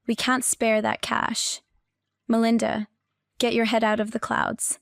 We can't spare that cash. Melinda, get your head out of the clouds.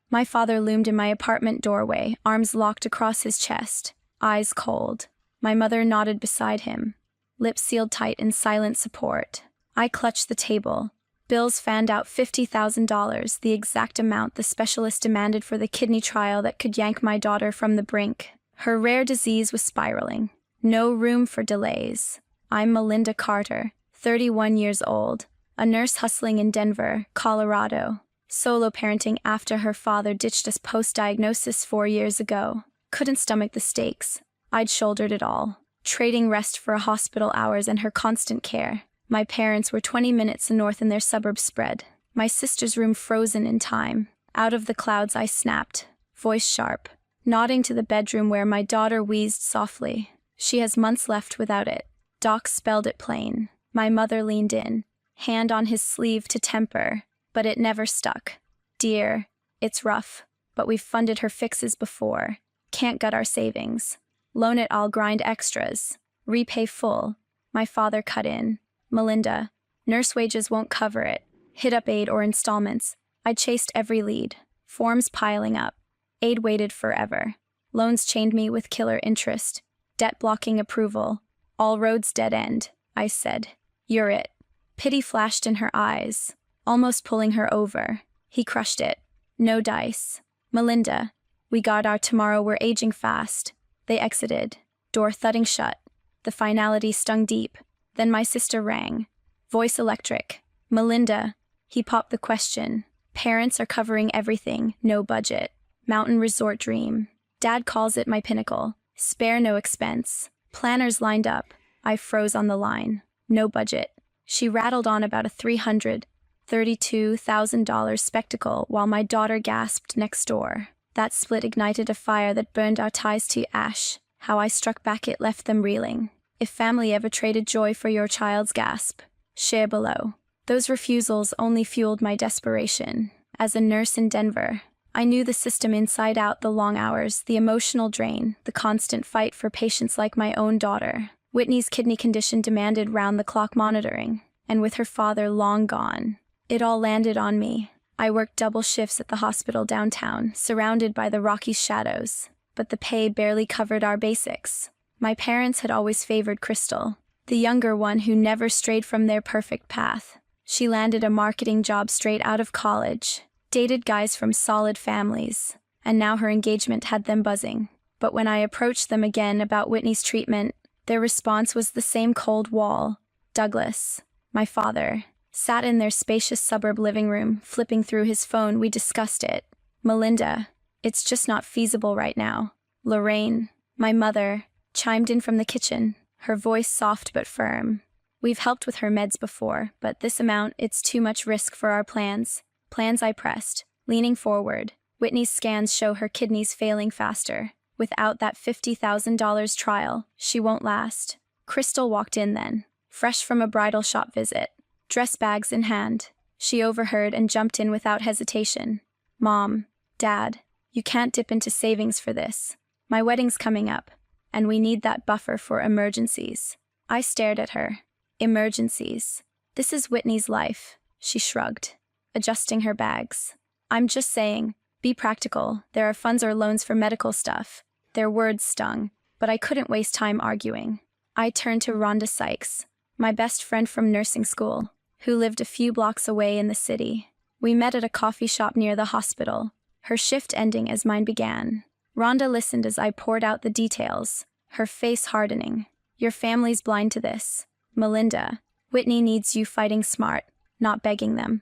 My father loomed in my apartment doorway, arms locked across his chest, eyes cold. My mother nodded beside him, lips sealed tight in silent support. I clutched the table. Bills fanned out $50,000, the exact amount the specialist demanded for the kidney trial that could yank my daughter from the brink. Her rare disease was spiraling. No room for delays. I'm Melinda Carter, 31 years old, a nurse hustling in Denver, Colorado. Solo parenting after her father ditched us post-diagnosis 4 years ago. Couldn't stomach the stakes. I'd shouldered it all, trading rest for hospital hours and her constant care. My parents were 20 minutes north in their suburb spread. My sister's room frozen in time. Out of the clouds I snapped, voice sharp, nodding to the bedroom where my daughter wheezed softly. She has months left without it. Doc spelled it plain. My mother leaned in, hand on his sleeve to temper, but it never stuck. Dear, it's rough, but we've funded her fixes before. Can't gut our savings. Loan it, I'll grind extras. Repay full. My father cut in. Melinda, nurse wages won't cover it. Hit up aid or installments. I chased every lead. Forms piling up. Aid waited forever. Loans chained me with killer interest. Debt blocking approval. All roads dead end, I said. You're it. Pity flashed in her eyes, almost pulling her over. He crushed it. No dice. Melinda, we got our tomorrow, we're aging fast. They exited, door thudding shut. The finality stung deep. Then my sister rang. Voice electric. Melinda. He popped the question. Parents are covering everything, no budget. Mountain resort dream. Dad calls it my pinnacle. Spare no expense. Planners lined up. I froze on the line. No budget. She rattled on about a $332,000 spectacle while my daughter gasped next door. That split ignited a fire that burned our ties to ash. How I struck back, it left them reeling. If family ever traded joy for your child's gasp, share below. Those refusals only fueled my desperation. As a nurse in Denver, I knew the system inside out, the long hours, the emotional drain, the constant fight for patients like my own daughter. Whitney's kidney condition demanded round-the-clock monitoring, and with her father long gone, it all landed on me. I worked double shifts at the hospital downtown, surrounded by the Rockies' shadows, but the pay barely covered our basics. My parents had always favored Crystal, the younger one who never strayed from their perfect path. She landed a marketing job straight out of college, dated guys from solid families, and now her engagement had them buzzing. But when I approached them again about Whitney's treatment, their response was the same cold wall. Douglas, my father, sat in their spacious suburb living room, flipping through his phone. We discussed it. Melinda, it's just not feasible right now. Lorraine, my mother, chimed in from the kitchen, her voice soft but firm. We've helped with her meds before, but this amount, it's too much risk for our plans. Plans, I pressed, leaning forward. Whitney's scans show her kidneys failing faster. Without that $50,000 trial, she won't last. Crystal walked in then, fresh from a bridal shop visit, dress bags in hand. She overheard and jumped in without hesitation. Mom, Dad, you can't dip into savings for this. My wedding's coming up, and we need that buffer for emergencies. I stared at her. Emergencies. This is Whitney's life, she shrugged, adjusting her bags. I'm just saying, be practical. There are funds or loans for medical stuff. Their words stung, but I couldn't waste time arguing. I turned to Rhonda Sykes, my best friend from nursing school, who lived a few blocks away in the city. We met at a coffee shop near the hospital, her shift ending as mine began. Rhonda listened as I poured out the details, her face hardening. Your family's blind to this. Melinda, Whitney needs you fighting smart, not begging them.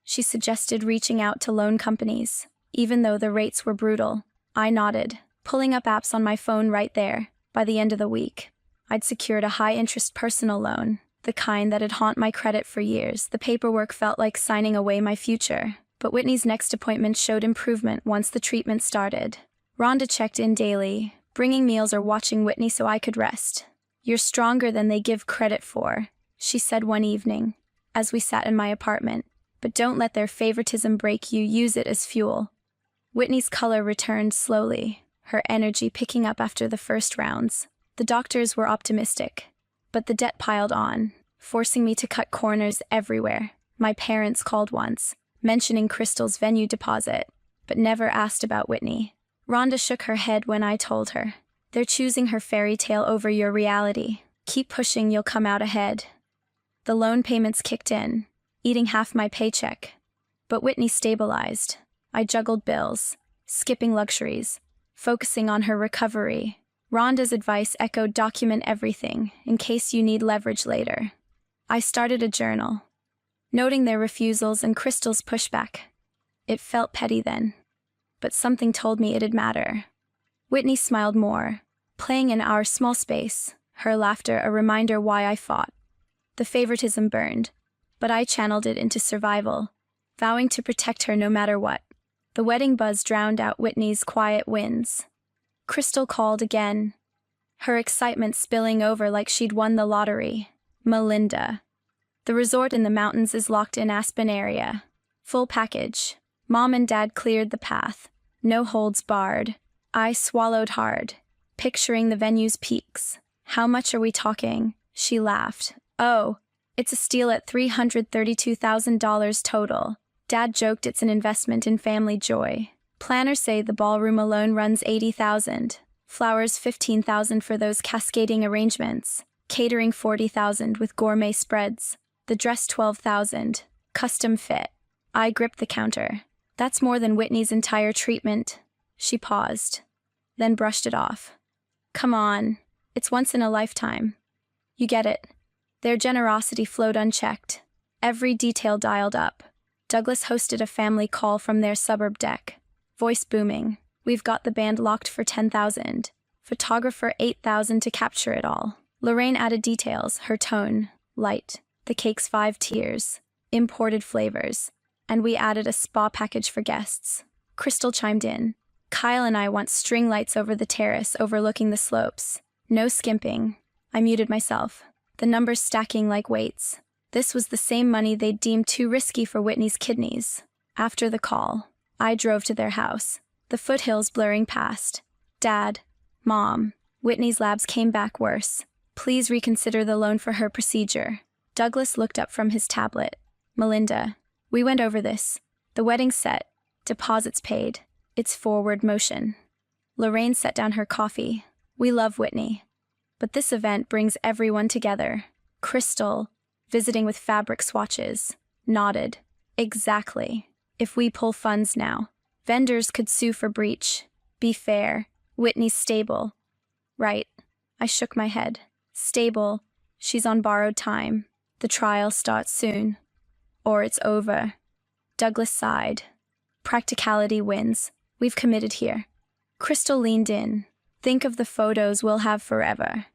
She suggested reaching out to loan companies, even though the rates were brutal. I nodded, pulling up apps on my phone right there. By the end of the week, I'd secured a high-interest personal loan, the kind that'd haunt my credit for years. The paperwork felt like signing away my future, but Whitney's next appointment showed improvement once the treatment started. Rhonda checked in daily, bringing meals or watching Whitney so I could rest. You're stronger than they give credit for, she said one evening, as we sat in my apartment. But don't let their favoritism break you, use it as fuel. Whitney's color returned slowly, her energy picking up after the first rounds. The doctors were optimistic, but the debt piled on. forcing me to cut corners everywhere. My parents called once, mentioning Crystal's venue deposit, but never asked about Whitney. Rhonda shook her head when I told her. They're choosing her fairy tale over your reality. Keep pushing, you'll come out ahead. The loan payments kicked in, eating half my paycheck. But Whitney stabilized. I juggled bills, skipping luxuries, focusing on her recovery. Rhonda's advice echoed: document everything, in case you need leverage later. I started a journal, noting their refusals and Crystal's pushback. It felt petty then, but something told me it'd matter. Whitney smiled more, playing in our small space, her laughter a reminder why I fought. The favoritism burned, but I channeled it into survival, vowing to protect her no matter what. The wedding buzz drowned out Whitney's quiet wins. Crystal called again, her excitement spilling over like she'd won the lottery. Melinda. The resort in the mountains is locked in Aspen area. Full package. Mom and Dad cleared the path. No holds barred. I swallowed hard, picturing the venue's peaks. How much are we talking? She laughed. Oh, it's a steal at $332,000 total. Dad joked it's an investment in family joy. Planners say the ballroom alone runs $80,000. Flowers $15,000 for those cascading arrangements. Catering $40,000 with gourmet spreads. The dress $12,000. Custom fit. I gripped the counter. That's more than Whitney's entire treatment. She paused, then brushed it off. Come on, it's once in a lifetime. You get it. Their generosity flowed unchecked. Every detail dialed up. Douglas hosted a family call from their suburb deck. Voice booming. We've got the band locked for $10,000. Photographer $8,000 to capture it all. Lorraine added details, her tone, light. The cake's 5 tiers. Imported flavors. And we added a spa package for guests. Crystal chimed in. Kyle and I want string lights over the terrace overlooking the slopes. No skimping. I muted myself, the numbers stacking like weights. This was the same money they'd deemed too risky for Whitney's kidneys. After the call, I drove to their house, the foothills blurring past. Dad, Mom, Whitney's labs came back worse. Please reconsider the loan for her procedure. Douglas looked up from his tablet. Melinda, we went over this. The wedding's set. Deposits paid. It's forward motion. Lorraine set down her coffee. We love Whitney. But this event brings everyone together. Crystal, visiting with fabric swatches, nodded. Exactly. If we pull funds now, vendors could sue for breach. Be fair. Whitney's stable. Right. I shook my head. Stable. She's on borrowed time. The trial starts soon. Or it's over. Douglas sighed. Practicality wins. We've committed here. Crystal leaned in. Think of the photos we'll have forever.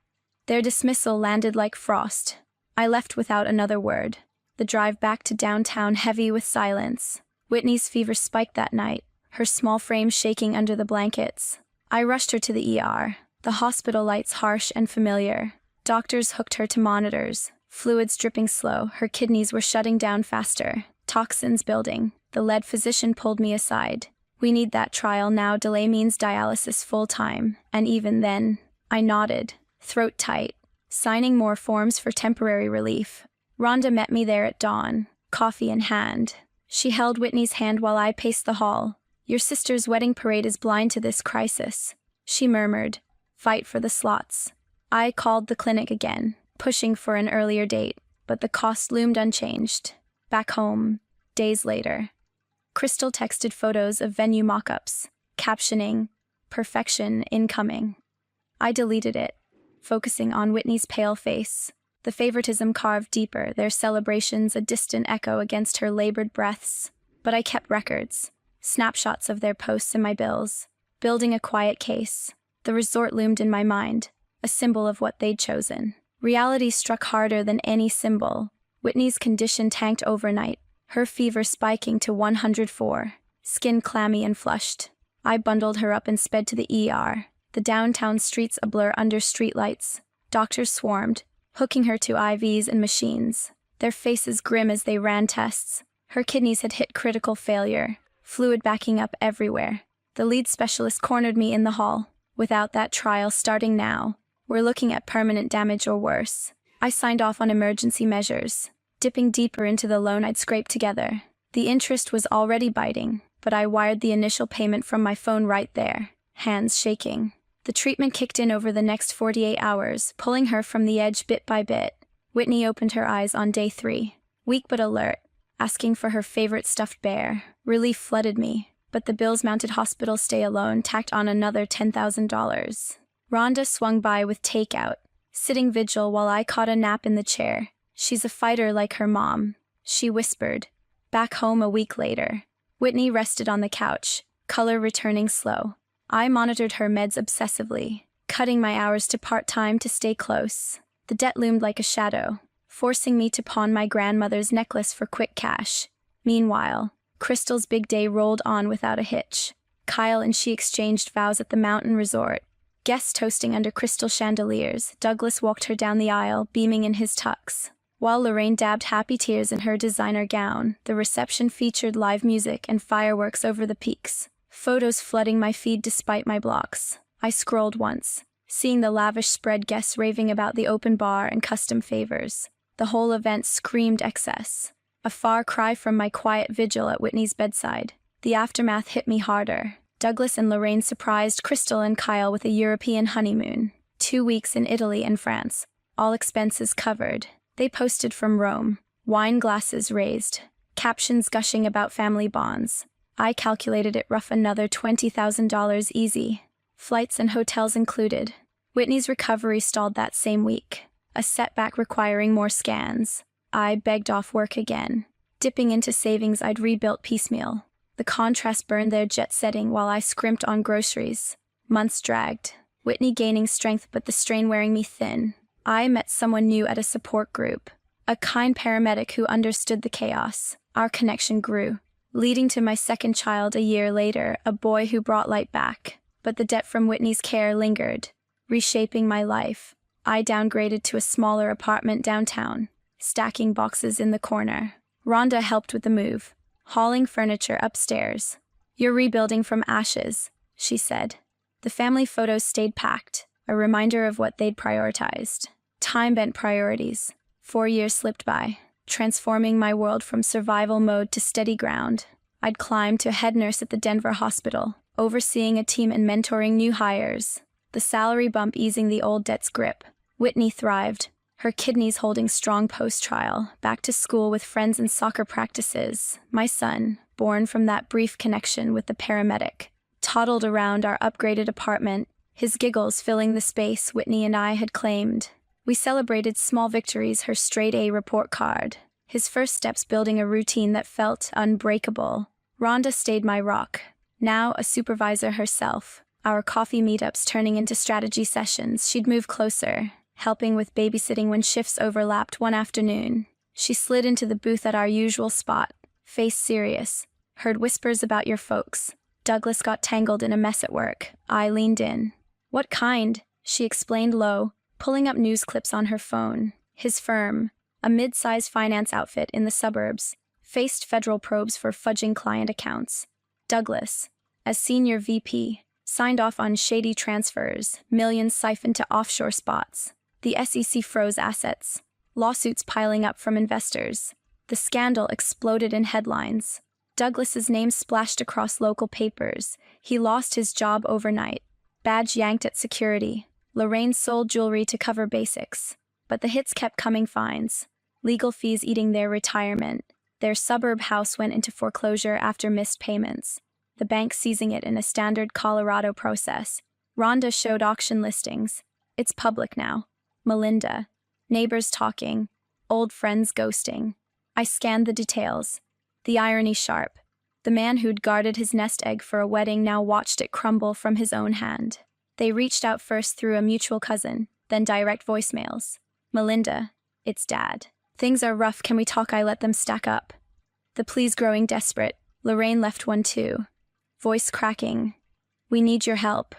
Their dismissal landed like frost. I left without another word. The drive back to downtown heavy with silence. Whitney's fever spiked that night, her small frame shaking under the blankets. I rushed her to the ER. The hospital lights harsh and familiar. Doctors hooked her to monitors. Fluids dripping slow, her kidneys were shutting down faster. Toxins building. The lead physician pulled me aside. We need that trial now. Delay means dialysis full-time. And even then, I nodded, throat tight, signing more forms for temporary relief. Rhonda met me there at dawn, coffee in hand. She held Whitney's hand while I paced the hall. Your sister's wedding parade is blind to this crisis. She murmured, fight for the slots. I called the clinic again, pushing for an earlier date, but the cost loomed unchanged. Back home, days later, Crystal texted photos of venue mock-ups, captioning, perfection incoming. I deleted it, focusing on Whitney's pale face, the favoritism carved deeper, their celebrations a distant echo against her labored breaths. But I kept records, snapshots of their posts in my bills, building a quiet case. The resort loomed in my mind, a symbol of what they'd chosen. Reality struck harder than any symbol. Whitney's condition tanked overnight, her fever spiking to 104, skin clammy and flushed. I bundled her up and sped to the ER, the downtown streets ablur under streetlights. Doctors swarmed, hooking her to IVs and machines, their faces grim as they ran tests. Her kidneys had hit critical failure, fluid backing up everywhere. The lead specialist cornered me in the hall. Without that trial starting now, we're looking at permanent damage or worse. I signed off on emergency measures, dipping deeper into the loan I'd scraped together. The interest was already biting, but I wired the initial payment from my phone right there, hands shaking. The treatment kicked in over the next 48 hours, pulling her from the edge bit by bit. Whitney opened her eyes on day 3, weak but alert, asking for her favorite stuffed bear. Relief flooded me, but the bills-mounted hospital stay alone tacked on another $10,000. Rhonda swung by with takeout, sitting vigil while I caught a nap in the chair. She's a fighter like her mom, she whispered. Back home a week later, Whitney rested on the couch, color returning slow. I monitored her meds obsessively, cutting my hours to part-time to stay close. The debt loomed like a shadow, forcing me to pawn my grandmother's necklace for quick cash. Meanwhile, Crystal's big day rolled on without a hitch. Kyle and she exchanged vows at the mountain resort. Guests toasting under crystal chandeliers, Douglas walked her down the aisle, beaming in his tux. While Lorraine dabbed happy tears in her designer gown, the reception featured live music and fireworks over the peaks. Photos flooding my feed despite my blocks. I scrolled once, seeing the lavish spread guests raving about the open bar and custom favors. The whole event screamed excess. A far cry from my quiet vigil at Whitney's bedside. The aftermath hit me harder. Douglas and Lorraine surprised Crystal and Kyle with a European honeymoon. 2 weeks in Italy and France, all expenses covered. They posted from Rome, wine glasses raised, captions gushing about family bonds. I calculated it rough another $20,000 easy, flights and hotels included. Whitney's recovery stalled that same week, a setback requiring more scans. I begged off work again, dipping into savings I'd rebuilt piecemeal. The contrast burned their jet setting while I scrimped on groceries. Months dragged, Whitney gaining strength but the strain wearing me thin. I met someone new at a support group, a kind paramedic who understood the chaos. Our connection grew, leading to my second child a year later, a boy who brought light back. But the debt from Whitney's care lingered, reshaping my life. I downgraded to a smaller apartment downtown, stacking boxes in the corner. Rhonda helped with the move, hauling furniture upstairs. "You're rebuilding from ashes," she said. The family photos stayed packed, a reminder of what they'd prioritized. Time-bent priorities. 4 years slipped by, transforming my world from survival mode to steady ground. I'd climbed to head nurse at the Denver hospital, overseeing a team and mentoring new hires. The salary bump easing the old debt's grip. Whitney thrived, her kidneys holding strong post-trial, back to school with friends and soccer practices. My son, born from that brief connection with the paramedic, toddled around our upgraded apartment, his giggles filling the space Whitney and I had claimed. We celebrated small victories, her straight-A report card, his first steps building a routine that felt unbreakable. Rhonda stayed my rock, now a supervisor herself. Our coffee meetups turning into strategy sessions. She'd move closer, helping with babysitting when shifts overlapped one afternoon. She slid into the booth at our usual spot, face serious. "Heard whispers about your folks." Douglas got tangled in a mess at work. I leaned in. "What kind?" she explained low, pulling up news clips on her phone. His firm, a mid-size finance outfit in the suburbs, faced federal probes for fudging client accounts. Douglas, as senior VP, signed off on shady transfers, millions siphoned to offshore spots. The SEC froze assets, lawsuits piling up from investors. The scandal exploded in headlines. Douglas's name splashed across local papers. He lost his job overnight. Badge yanked at security. Lorraine sold jewelry to cover basics. But the hits kept coming: fines, legal fees eating their retirement. Their suburb house went into foreclosure after missed payments, the bank seizing it in a standard Colorado process. Rhonda showed auction listings. It's public now. Melinda. Neighbors talking. Old friends ghosting. I scanned the details. The irony sharp. The man who'd guarded his nest egg for a wedding now watched it crumble from his own hand. They reached out first through a mutual cousin, then direct voicemails. "Melinda, it's Dad. Things are rough, can we talk?" I let them stack up. The pleas growing desperate. Lorraine left one too. Voice cracking. "We need your help.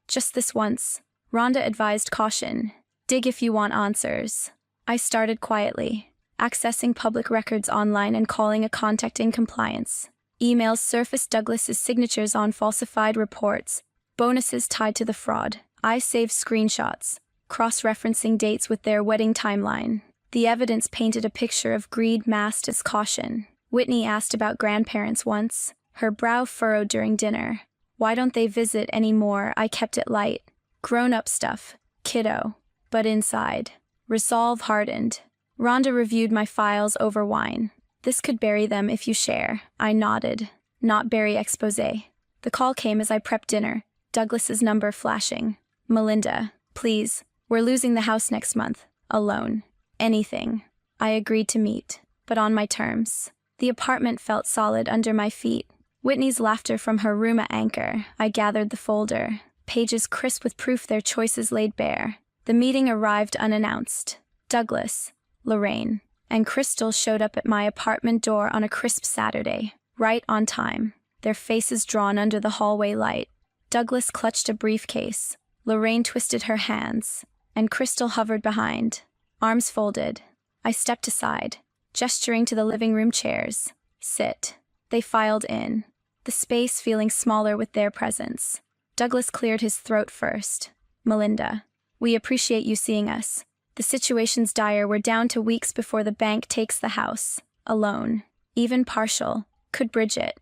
Just this once." Rhonda advised caution. "Dig if you want answers." I started quietly, accessing public records online and calling a contact in compliance. Emails surfaced Douglas's signatures on falsified reports, bonuses tied to the fraud. I saved screenshots, cross-referencing dates with their wedding timeline. The evidence painted a picture of greed masked as caution. Whitney asked about grandparents once, her brow furrowed during dinner. Why don't they visit anymore? I kept it light. Grown-up stuff, kiddo. But inside, resolve hardened. Rhonda reviewed my files over wine. This could bury them if you share. I nodded. Not bury expose. The call came as I prepped dinner, Douglas's number flashing. Melinda, please, we're losing the house next month. Alone. Anything. I agreed to meet, but on my terms. The apartment felt solid under my feet. Whitney's laughter from her room at anchor. I gathered the folder. Pages crisp with proof their choices laid bare. The meeting arrived unannounced. Douglas, Lorraine, and Crystal showed up at my apartment door on a crisp Saturday, right on time, their faces drawn under the hallway light. Douglas clutched a briefcase. Lorraine twisted her hands, and Crystal hovered behind, arms folded. I stepped aside, gesturing to the living room chairs. Sit. They filed in, the space feeling smaller with their presence. Douglas cleared his throat first. Melinda, we appreciate you seeing us. The situation's dire. We're down to weeks before the bank takes the house. Alone, even partial, could bridge it.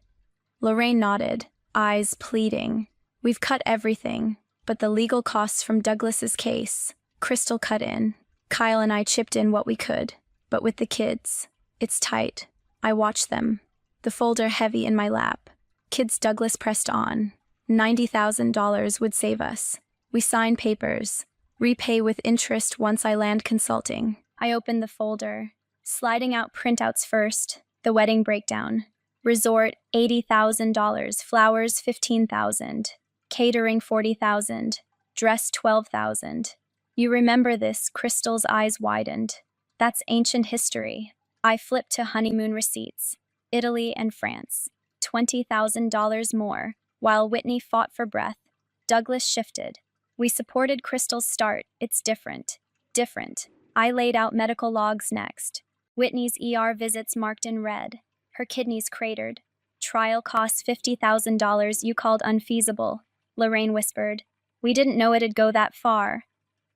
Lorraine nodded, eyes pleading. We've cut everything, but the legal costs from Douglas's case. Crystal cut in. Kyle and I chipped in what we could. But with the kids, it's tight. I watched them, the folder heavy in my lap. Kids Douglas pressed on. $90,000 would save us. We sign papers. Repay with interest once I land consulting. I opened the folder, sliding out printouts first. The wedding breakdown. Resort, $80,000. Flowers, $15,000. Catering, $40,000. Dress, $12,000. You remember this? Crystal's eyes widened. That's ancient history. I flipped to honeymoon receipts. Italy and France. $20,000 more. While Whitney fought for breath, Douglas shifted. We supported Crystal's start. It's different. Different. I laid out medical logs next. Whitney's ER visits marked in red. Her kidneys cratered. Trial costs $50,000 you called unfeasible. Lorraine whispered. We didn't know it'd go that far.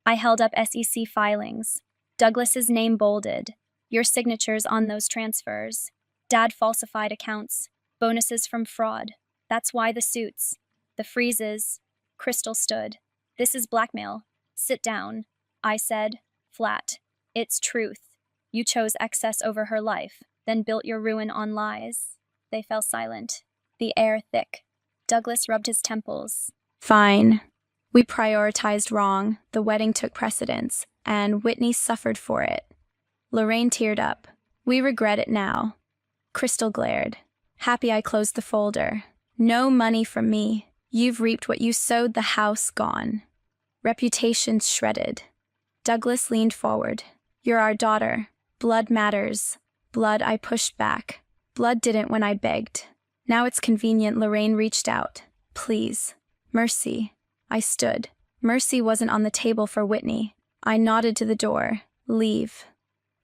I held up SEC filings. Douglas's name bolded. Your signatures on those transfers. Dad falsified accounts. Bonuses from fraud. That's why the suits. The freezes. Crystal stood. This is blackmail. Sit down. I said, flat. It's truth. You chose excess over her life, then built your ruin on lies. They fell silent, the air thick. Douglas rubbed his temples. Fine. We prioritized wrong. The wedding took precedence, and Whitney suffered for it. Lorraine teared up. We regret it now. Crystal glared. Happy I closed the folder. No money from me. You've reaped what you sowed, the house gone. Reputation's shredded. Douglas leaned forward. You're our daughter. Blood matters. Blood. I pushed back. Blood didn't when I begged. Now it's convenient. Lorraine reached out. Please. Mercy. I stood. Mercy wasn't on the table for Whitney. I nodded to the door. Leave.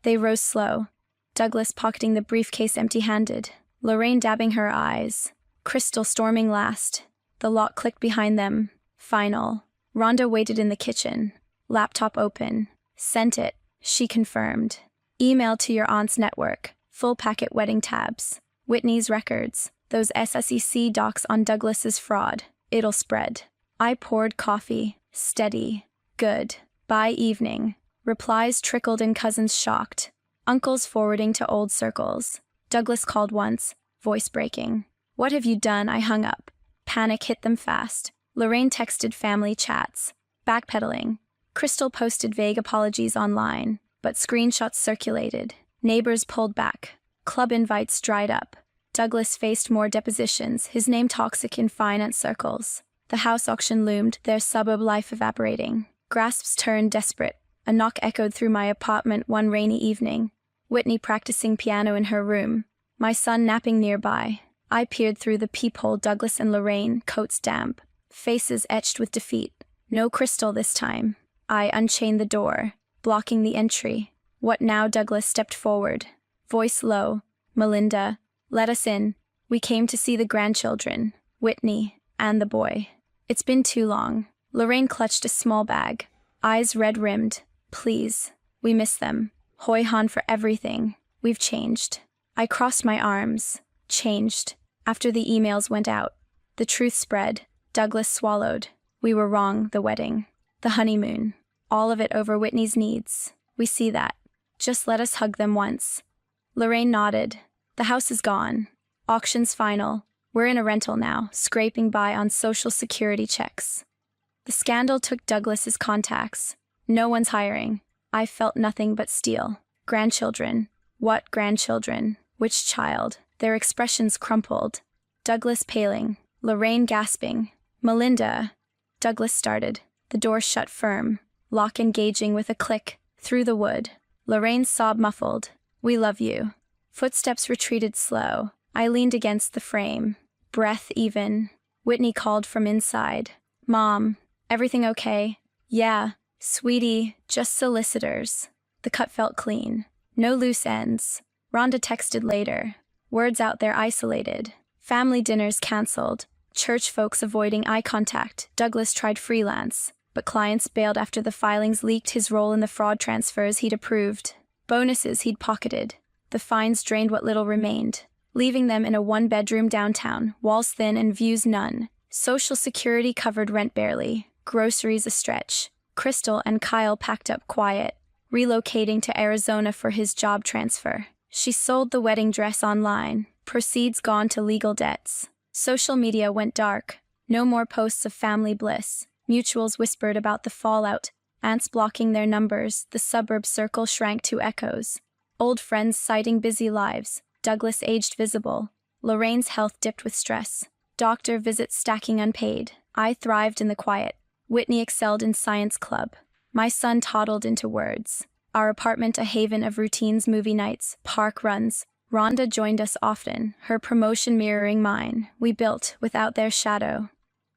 They rose slow. Douglas pocketing the briefcase empty-handed. Lorraine dabbing her eyes. Crystal storming last. The lock clicked behind them. Final. Rhonda waited in the kitchen. Laptop open. Sent it. She confirmed. Email to your aunt's network. Full packet wedding tabs. Whitney's records. Those SEC docs on Douglas's fraud. It'll spread. I poured coffee. Steady. Good. By evening. Replies trickled in, cousins shocked. Uncles forwarding to old circles. Douglas called once. Voice breaking. What have you done? I hung up. Panic hit them fast. Lorraine texted family chats. Backpedaling. Crystal posted vague apologies online, but screenshots circulated. Neighbors pulled back. Club invites dried up. Douglas faced more depositions, his name toxic in finance circles. The house auction loomed, their suburb life evaporating. Grasps turned desperate. A knock echoed through my apartment one rainy evening. Whitney practicing piano in her room. My son napping nearby. I peered through the peephole. Douglas and Lorraine, coats damp. Faces etched with defeat. No Crystal this time. I unchained the door, blocking the entry. What now? Douglas stepped forward. Voice low. Melinda, let us in. We came to see the grandchildren. Whitney, and the boy. It's been too long. Lorraine clutched a small bag. eyes red-rimmed. Please. We miss them. Hoi Han for everything. We've changed. I crossed my arms. Changed. After the emails went out. The truth spread. Douglas swallowed. We were wrong, the wedding. The honeymoon. All of it over Whitney's needs. We see that. Just let us hug them once. Lorraine nodded. The house is gone. Auction's final. We're in a rental now, scraping by on social security checks. The scandal took Douglas's contacts. No one's hiring. I felt nothing but steel. Grandchildren. What grandchildren? Which child? Their expressions crumpled. Douglas paling. Lorraine gasping. Melinda. Douglas started. The door shut firm. Lock engaging with a click. Through the wood. Lorraine's sob muffled. We love you. Footsteps retreated slow. I leaned against the frame. Breath even. Whitney called from inside. Mom. Everything okay? Yeah. Sweetie, just solicitors. The cut felt clean. No loose ends. Rhonda texted later. Words out there isolated. Family dinners cancelled. Church folks avoiding eye contact. Douglas tried freelance, but clients bailed after the filings leaked his role in the fraud transfers he'd approved. Bonuses he'd pocketed. The fines drained what little remained, leaving them in a one-bedroom downtown, walls thin and views none. Social Security covered rent barely. Groceries a stretch. Crystal and Kyle packed up quiet, relocating to Arizona for his job transfer. She sold the wedding dress online, proceeds gone to legal debts. Social media went dark. No more posts of family bliss. Mutuals whispered about the fallout, aunts blocking their numbers, the suburb circle shrank to echoes. Old friends citing busy lives. Douglas aged visible. Lorraine's health dipped with stress. Doctor visits stacking unpaid. I thrived in the quiet. Whitney excelled in science club. My son toddled into words. Our apartment a haven of routines, movie nights, park runs. Rhonda joined us often, her promotion mirroring mine. We built without their shadow.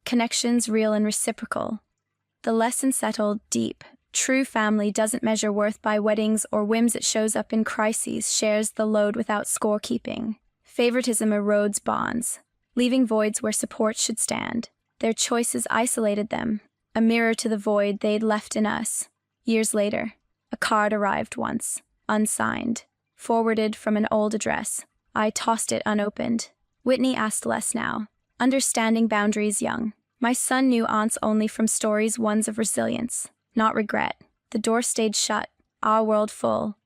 Connections real and reciprocal. The lesson settled deep. True family doesn't measure worth by weddings or whims, it shows up in crises, shares the load without scorekeeping. Favoritism erodes bonds, leaving voids where support should stand. Their choices isolated them, a mirror to the void they'd left in us. Years later, a card arrived once, unsigned, forwarded from an old address. I tossed it unopened. Whitney asked less now, understanding boundaries young. My son knew aunts only from stories, ones of resilience, not regret. The door stayed shut, our world full.